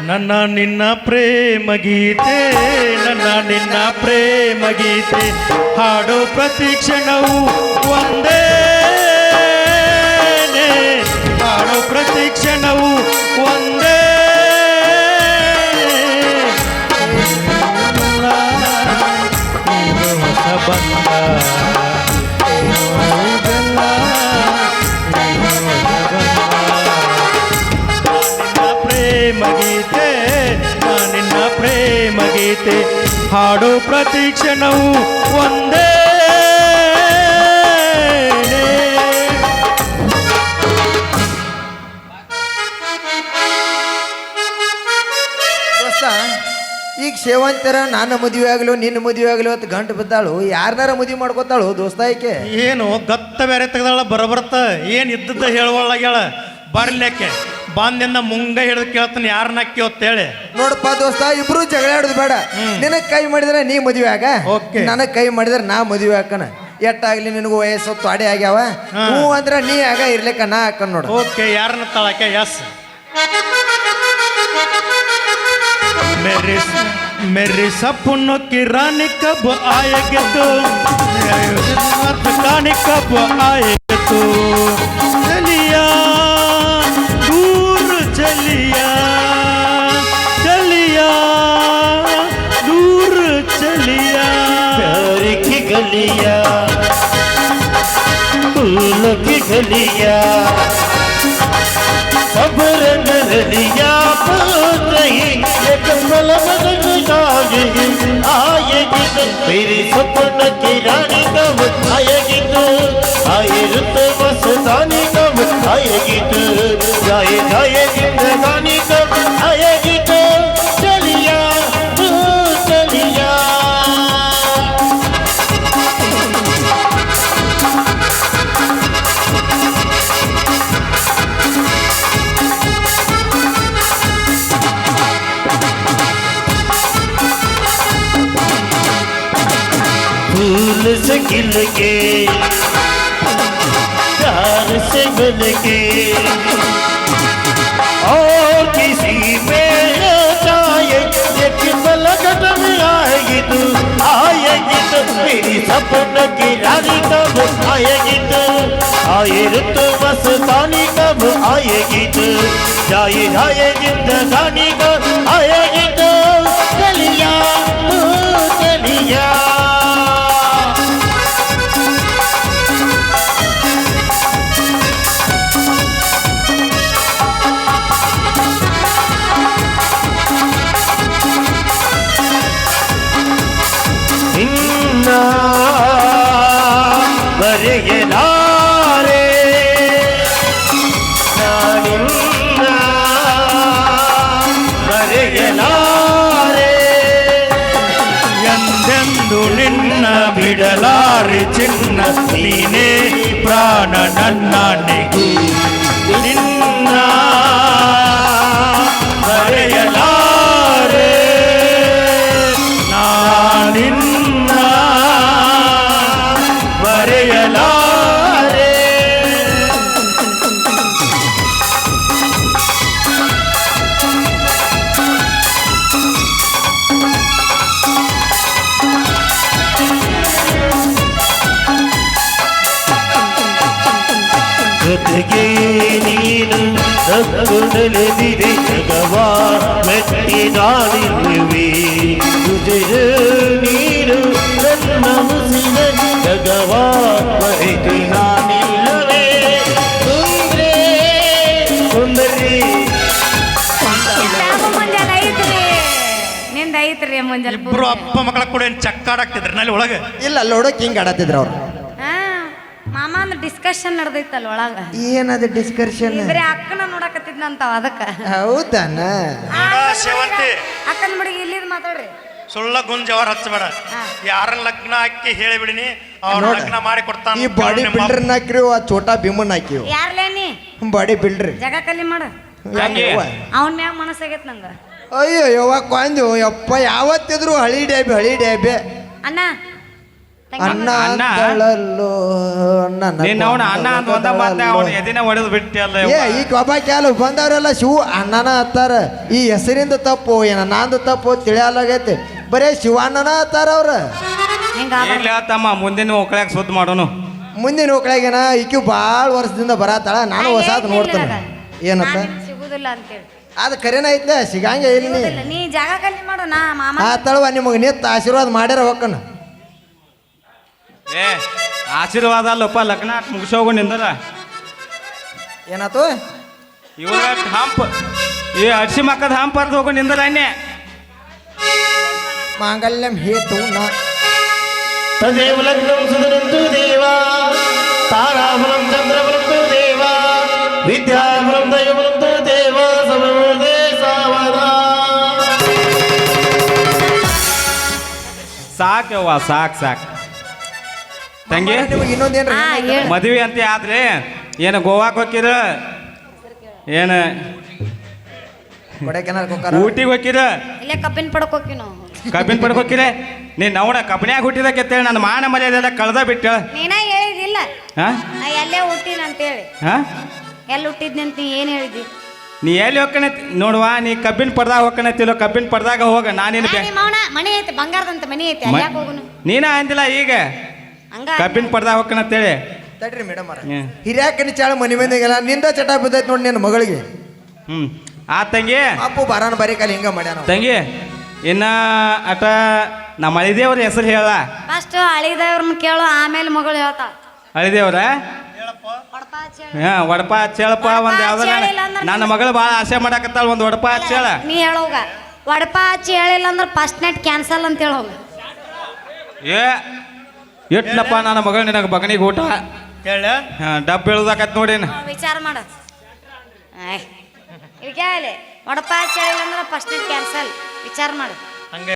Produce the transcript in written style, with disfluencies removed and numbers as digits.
ನನ್ನ ನಿನ್ನ ಪ್ರೇಮ ಗೀತೆ ನನ್ನ ನಿನ್ನ ಪ್ರೇಮ ಗೀತೆ ಹಾಡೋ ಪ್ರತಿ ಕ್ಷಣವು ಒಂದೇ ಹಾಡೋ ಪ್ರತಿ ಕ್ಷಣವು ಒಂದೇ ಹೊಸ ಬಂದ ಗೀತೆ ನಿನ್ನ ಪ್ರೇಮ ಗೀತೆ ಹಾಡು ಪ್ರತಿ ಕ್ಷಣವು ಒಂದೇ ದೋಸ್ತ ಈಗ ಸೇವಂತರ ನಾನು ಮದುವೆ ಆಗಲು ನಿನ್ನ ಮದುವೆ ಆಗಲು ಅಂತ ಗಂಟು ಬಿದ್ದಾಳು ಯಾರನ್ನಾರ ಮದುವೆ ಮಾಡ್ಕೋತಾಳು ದೋಸ್ತ ಈಕೆ ಏನು ಗತ್ತ ಬೇರೆ ತೆಗ್ದಾಳ ಬರಬರ್ತ ಏನು ಇದ್ದದ್ದ ಹೇಳುವಳಾಗ್ಯಾಳ ಬರ್ಲಿಕ್ಕೆ ಬಾಂದಿಂದ ಮುಂಗ ಹಿಡಿದು ಕೇಳ್ತಾನೆ ಯಾರನ್ನ ಕೇಳ್ತೇಳಿ ನೋಡಪ್ಪ ದೋಸ್ತ ಇಬ್ರು ಜಗಳ ಆಡೋದು ಬೇಡ ನಿನಗ್ ಕೈ ಮಾಡಿದ್ರೆ ನೀ ಮದುವೆ ಆಗ ನನಗ್ ಕೈ ಮಾಡಿದ್ರೆ ನಾ ಮದುವೆ ಹಾಕನ ಎಟ್ಟಾಗ್ಲಿ ನಿನಗೂ ವಯಸ್ಸು ತಾಡಿ ಆಗ್ಯಾವ ಹ್ಞೂ ಅಂದ್ರೆ ನೀ ಆಗ ಇರ್ಲಿಕ್ಕ ನಾ ಹಾಕನ್ ನೋಡು ಓಕೆ ಯಾರನ್ನ ತಾಳಕ್ಕೆ ಎಸ್ मेरे सपनों की रानी कब आएगी तू रानी कब आएगी तू चलिया दूर चलिया चलिया दूर चलिया प्यार की गलिया फूल की गलिया खबर न लिया आएगी तो मेरे सपन की रानी कब आएगी तो आए रुत मस्तानी कब आएगी तो जाए जाए जिंदगानी कब आएगी तो चलिया तू चलिया फूल से खिल के प्यार से मिल के और किसी पे जाए एक पलकट में आएगी तू मेरी सपन की रानी कब आएगी तू आए रुत मस्तानी कब आएगी तू जाए जाए जिंदगानी कब आएगी तू चलिया तू चलिया ಎಂದೆಂದು ನಿನ್ನ ಬಿಡಲಾರೆ ಚಿನ್ನ ನೀನೇ ಪ್ರಾಣ ನನ್ನನಿಗೂ ನಿನ್ನ ಮರೆಯಲಾರೆ ನಾನಿನ್ನ ಮರೆಯಲಾರೆ ಜೊತೆಗೆ ನೀನು ನಗುನಲಿದಿದೆ ಜಗವಾ ಮೆಟ್ಟಿ ನಾನಿರುವೆ ತುಜೆ ನೀನು ನನ್ನ ಮುಸಿನ ಜಗವಾ ಮರೆತು ನಾನಿಲ್ಲವೇ ಸುಂದರಿ ಸುಂದರಿ ಇಬ್ರು ಅಪ್ಪ ಮಕ್ಕಳ ಕೂಡ ಏನ್ ಚಕ್ಕಾಡಾಕ್ತಿದ್ರು ನಲ್ಲಿ ಒಳಗೆ ಇಲ್ಲ ಲೋಡಕ್ ಹಿಂಗ್ ಆಡತ್ತಿದ್ರು ಅವ್ರು ಮಾಮ ಅಂದ್ರೆ ಡಿಸ್ಕಷನ್ ನಡೆದೈತಲ್ಲ ಒಳಗ ಏನದ ಡಿಸ್ಕಷನ್ ಬರೀ ಅಕ್ಕನ ನೋಡಕತ್ತಿದ್ನಂತ ಅದಕ್ಕ ಹೌದಾನ ಸೇವಂತಿ ಅಕ್ಕನ ಬಿಡಿ ಇಲ್ಲಿದ್ ಮಾತಾಡ್ರಿ ಸುಳ್ಳ ಗುಂಜವರ ಹಚ್ಚಬೇಡ ಯಾರನ್ನ ಲಗ್ನ ಹಾಕಿ ಹೇಳಿಬಿಡಿನಿ ಅವ್ರ ಲಗ್ನ ಮಾಡಿ ಕೊಡ್ತಾನ ಈ ಬಾಡಿ ಬಿಲ್ಡರ್ ಹಾಕಿರಿ ಆ ಚೋಟಾ ಭೀಮನ್ ಹಾಕಿವ್ ಯಾರ್ಲೇನಿ ಬಾಡಿ ಬಿಲ್ಡರ್ ಜಗ ಕಲಿ ಮಾಡ ಅವನ್ ಮ್ಯಾಗ ಮನಸ್ಸಾಗೈತ್ ನಂಗ ಅಯ್ಯೋ ಯವ್ವ ಕೊಂದು ಯಪ್ಪ ಯಾವತ್ತಿದ್ರು ಹಳಿ ಡ್ಯಾಬೆ ಅಣ್ಣ ಅಣ್ಣ ಅಣ್ಣ? ಅಂತಳಲ್ಲೋ ನನ್ನ ನಿನ್ನ ಅವನ ಅಣ್ಣ ಅಂತ ಒಂದ ಮಾತ ಅವನ ಎದಿನ ಹೊಡೆದು ಬಿಟ್ಟಿಯಲ್ಲ ಏ ಈಗ ಒಬ್ಬ ಕ್ಯಾಲು ಬಂದವರೆಲ್ಲ ಶಿವ ಅಣ್ಣನ ಹತ್ತಾರ ಈ ಹೆಸರಿಂದ ತಪ್ಪು ಏನ ನಂದು ತಪ್ಪು ತಿಳಿಯಲಾಗೈತಿ ಬರೇ ಶಿವಣ್ಣನ ಹತ್ತಾರ ಅವ್ರ ಹಿಂಗ ಇಲ್ಲ ತಮ್ಮ ಮುಂದಿನ ಒಕ್ಕಳಾಗ ಸುದ್ದಿ ಮಾಡೋನು ಮುಂದಿನ ಹೋಗ್ಲಾಗೇನ ಈಕಿ ಭಾಳ ವರ್ಷದಿಂದ ಬರತ್ತಾಳ ನಾನು ಹೊಸಾದ್ ನೋಡ್ತೇನೆ ಏನತ್ತ ಸಿಗುದಿಲ್ಲ ಅಂತೇಳಿ ಅದು ಕರೆನ ಐತ್ಲೆ ಸಿಗಂಗೆ ಇಲ್ಲಿ ಸಿಗುದಿಲ್ಲ ನೀ ಜಾಗ ಖಾಲಿ ಮಾಡು ನಾ ಮಾಮ ಆ ತಳವ ನಿಮಗೆ ನಿತ್ತ ಆಶೀರ್ವಾದ ಮಾಡ್ಯಾರ ಹೋಗ್ಕನ ಏ ಆಶೀರ್ವಾದ ಅಲ್ಲಪ್ಪ ಲಗ್ನ ಮುಗಿಸೋಗು ನಿಂದರ ಏನಾತು ಇವಾಗ ಹಂಪ್ ಈ ಅಡ್ಸಿ ಮಕ್ಕದ ಹಂಪ್ ಅರ್ದು ಹೋಗು ನಿಂದರ ಅನ್ನೆ ಮಾಂಗಲ್ಯಂ ಹೇತು ನಾ ತದೇವ ಲಗ್ನಂ ಸುಧನಂತು ದೇವ ತಾರಾಬಲಂ ಚಂದ್ರಬಲಂ ತು ದೇವ ವಿದ್ಯಾಬಲಂ ದೈವಬಲಂ ತು ದೇವ ಸಮವದೇ ಸಾವರ ಸಾಕವ್ವ ಸಾಕ್ ತಂಗಿ ನಿಮಗೆ ಇನ್ನೊಂದೇನ್ರಿ ಹಾ ಹೇಳು ಮದುವೆ ಅಂತ ಆದ್ರೆ ಏನು ಗೋವಾಕ್ ಹೋಗಿರ ಏನು ಕೊಡೈಕೆನಾಲ್ ಹೋಗ್ತಾರ ಊಟಿಗೆ ಹೋಗಿರ ಇಲ್ಲೇ ಕಬ್ಬಿನ ಪಡಕ್ ಹೋಗಿ ನಾವು ಕಬ್ಬಿನ ಪಡಕ್ ಹೋಗಿರೆ ನೀನ್ ನವಣ ಕಬ್ಬಿನ್ಯಾಗ ಹುಟ್ಟಿದಕ್ಕೆ ನನ್ನ ಮಾನ ಮರ್ಯಾದೆಲ್ಲ ಕಳ್ದ ಬಿಟ್ಟು ನೀನ ಹೇಳಿದಿಲ್ಲ ಹಾ ನಾ ಎಲ್ಲೇ ಹುಟ್ಟಿನ ಅಂತೇಳಿ ಹಾ ಎಲ್ಲಿ ಹುಟ್ಟಿದ್ನಿ ಅಂತ ಏನ್ ಹೇಳಿದಿ ನೀ ಎಲ್ಲಿ ಹೋಗ್ಕನ ನೋಡುವ ನೀ ಕಬ್ಬಿನ ಪಡ್ದಾಗ ಹೋಗ್ಕನತ್ತಿಲ್ಲ ಕಬ್ಬಿನ ಪಡ್ದಾಗ ಹೋಗ ನಾನೇನು ನಿಮ್ಮ ಅವನ ಮನೆ ಐತಿ ಬಂಗಾರದಂತ ಮನೆ ಐತಿ ಅಲ್ಲಿ ಯಾಕೆ ಹೋಗುನು ನೀನ ಅಂದಿಲ್ಲ ಈಗ ಹಂಗ ಕಬ್ಬಿನ ಪಡ್ದಾಗ ಹೋಗ್ಕನತ್ತೇಳಿ ತಡ್ರಿ ಮೇಡಮ್ ಹಿರಿಯಾಕನಿ ಚಾಳ ಮನೆ ಮಂದಿಗೆಲ್ಲ ನಿಂದ ಚಟ ಬಿದ್ದೈತಿ ನೋಡಿ ನಿನ್ನ ಮಗಳಿಗೆ ಆ ತಂಗಿ ಅಪ್ಪು ಬಾರಾನ ಬರೀ ಕಾಲಿ ಹಿಂಗ ಮಾಡ್ಯಾನ ತಂಗಿ ಇನ್ನ ಅಟ ನಮ್ಮ ಅಳಿದೇವ್ರ ಹೆಸರು ಹೇಳ ಫಸ್ಟ್ ಹಳಿದವ್ರನ್ನ ಕೇಳು ಆಮೇಲೆ ಮಗಳು ಹೇಳ್ತಾ ಅಳಿದೇವ್ರ ಹಾ ವಡಪ ಚೇಳಪ್ಪ ಒಂದ್ ಯಾವ್ದಾರ ಚೇಳಿಲ್ಲ ಅಂದ್ರೆ ನನ್ನ ಮಗಳು ಭಾಳ ಆಸೆ ಮಾಡಾಕತ್ತಾಳ ಒಂದ್ ವಡಪ ಚೇಳ ನೀ ಹೇಳೋಗ ವಡಪ ಹಚ್ಚಿ ಹೇಳಿಲ್ಲ ಅಂದ್ರೆ ಫಸ್ಟ್ ನೈಟ್ ಕ್ಯಾನ್ಸಲ್ ಅಂತ ಹೇಳೋಗ ಏ ಇಟ್ಲಪ್ಪ ನನ್ನ ಮಗಳು ನಿನಗೆ ಬಗನಿಗೆ ಊಟ ಹೇಳ ಹಾ ಡಬ್ ಬೀಳ್ದಾಕತ್ ನೋಡೇನು ವಿಚಾರ ಮಾಡು ಇದಕ್ಕೆ ವಡಪ ಹಚ್ಚಿ ಹೇಳಿಲ್ಲ ಅಂದ್ರೆ ಫಸ್ಟ್ ನೈಟ್ ಕ್ಯಾನ್ಸಲ್ ವಿಚಾರ ಮಾಡು